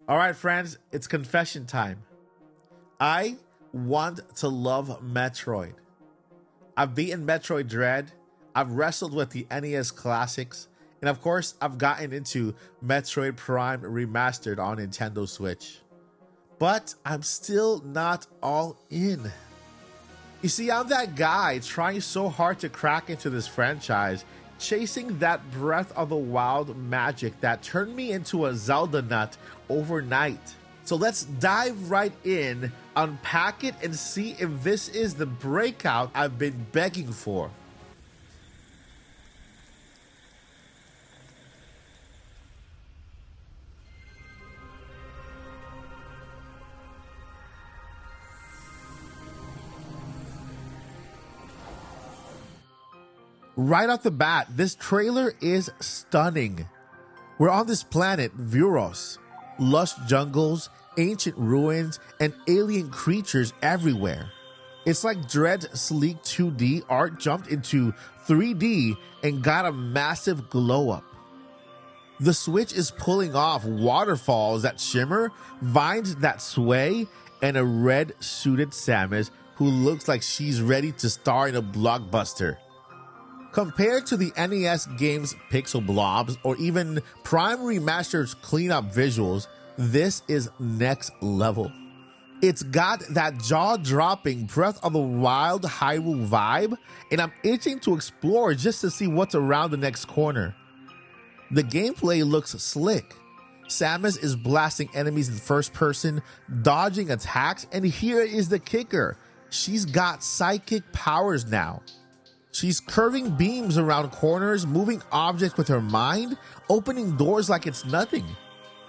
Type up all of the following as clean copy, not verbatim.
All right, friends, it's confession time. I want to love Metroid. I've beaten Metroid Dread. I've wrestled with the NES classics. And of course, I've gotten into Metroid Prime Remastered on Nintendo Switch. But I'm still not all in. You see, I'm that guy trying so hard to crack into this franchise, chasing that Breath of the Wild magic that turned me into a Zelda nut overnight. So let's dive right in, unpack it, and see if this is the breakout I've been begging for. Right off the bat, this trailer is stunning. We're on this planet, Vuros. Lush jungles, ancient ruins, and alien creatures everywhere. It's like Dread's sleek 2D art jumped into 3D and got a massive glow up. The Switch is pulling off waterfalls that shimmer, vines that sway, and a red-suited Samus who looks like she's ready to star in a blockbuster. Compared to the NES game's pixel blobs or even Prime Remastered's clean-up visuals, this is next level. It's got that jaw-dropping Breath of the Wild Hyrule vibe, and I'm itching to explore just to see what's around the next corner. The gameplay looks slick. Samus is blasting enemies in first person, dodging attacks, and here is the kicker. She's got psychic powers now. She's curving beams around corners, moving objects with her mind, opening doors like it's nothing.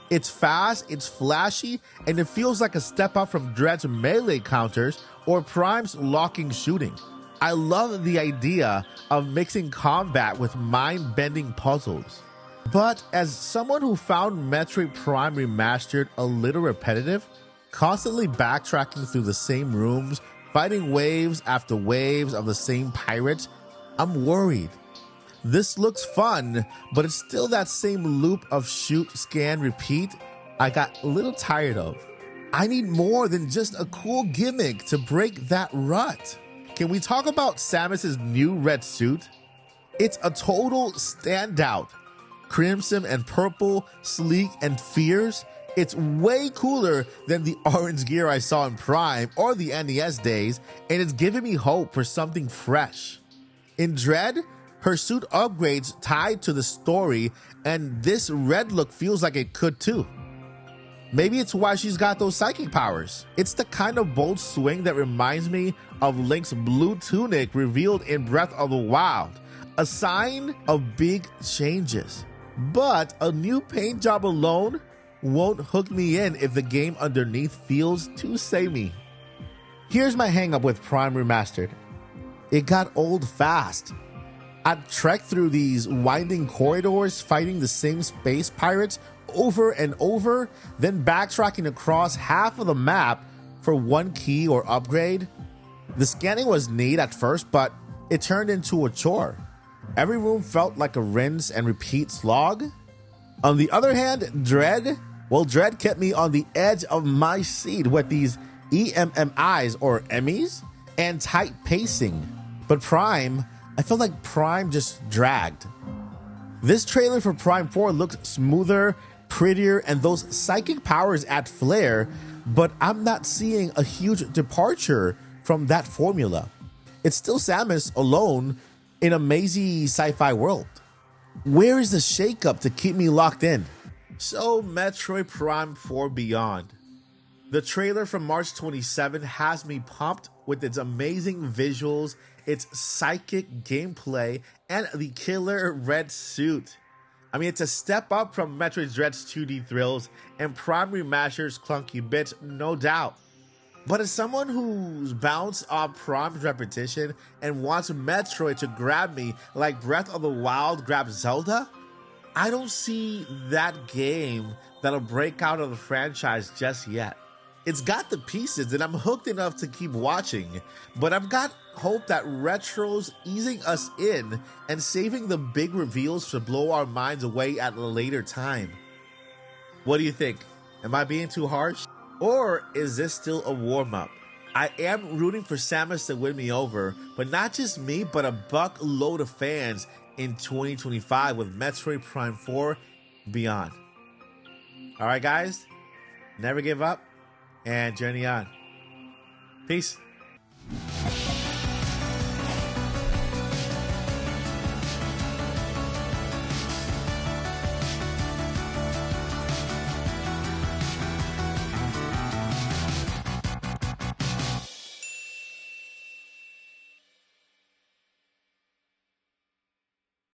It's fast, it's flashy, and it feels like a step up from Dread's melee counters or Prime's locking shooting. I love the idea of mixing combat with mind-bending puzzles. But as someone who found Metroid Prime Remastered a little repetitive, constantly backtracking through the same rooms, fighting waves after waves of the same pirates, I'm worried. This looks fun, but it's still that same loop of shoot, scan, repeat I got a little tired of. I need more than just a cool gimmick to break that rut. Can we talk about Samus's new red suit? It's a total standout. Crimson and purple, sleek and fierce. It's way cooler than the orange gear I saw in Prime or the NES days, and it's giving me hope for something fresh. In Dread, her suit upgrades tied to the story, and this red look feels like it could too. Maybe it's why she's got those psychic powers. It's the kind of bold swing that reminds me of Link's blue tunic revealed in Breath of the Wild, a sign of big changes. But a new paint job alone won't hook me in if the game underneath feels too samey. Here's my hang-up with Prime Remastered. It got old fast. I'd trek through these winding corridors fighting the same space pirates over and over, then backtracking across half of the map for one key or upgrade. The scanning was neat at first, but it turned into a chore. Every room felt like a rinse and repeat slog. On the other hand, Dread kept me on the edge of my seat with these EMMIs or Emmys and tight pacing. But Prime, I felt like Prime just dragged. This trailer for Prime 4 looks smoother, prettier, and those psychic powers add flair, but I'm not seeing a huge departure from that formula. It's still Samus alone in a mazy sci-fi world. Where is the shakeup to keep me locked in? So, Metroid Prime 4 Beyond. The trailer from March 27 has me pumped with its amazing visuals, its psychic gameplay, and the killer red suit. I mean, it's a step up from Metroid Dread's 2D thrills and Prime Remastered's clunky bits, no doubt. But as someone who's bounced off Prime's repetition and wants Metroid to grab me like Breath of the Wild grabbed Zelda, I don't see that game that'll break out of the franchise just yet. It's got the pieces and I'm hooked enough to keep watching, but I've got hope that Retro's easing us in and saving the big reveals to blow our minds away at a later time. What do you think? Am I being too harsh? Or is this still a warm-up? I am rooting for Samus to win me over, but not just me, but a buckload of fans in 2025 with Metroid Prime 4 beyond. All right, guys, never give up and journey on. Peace.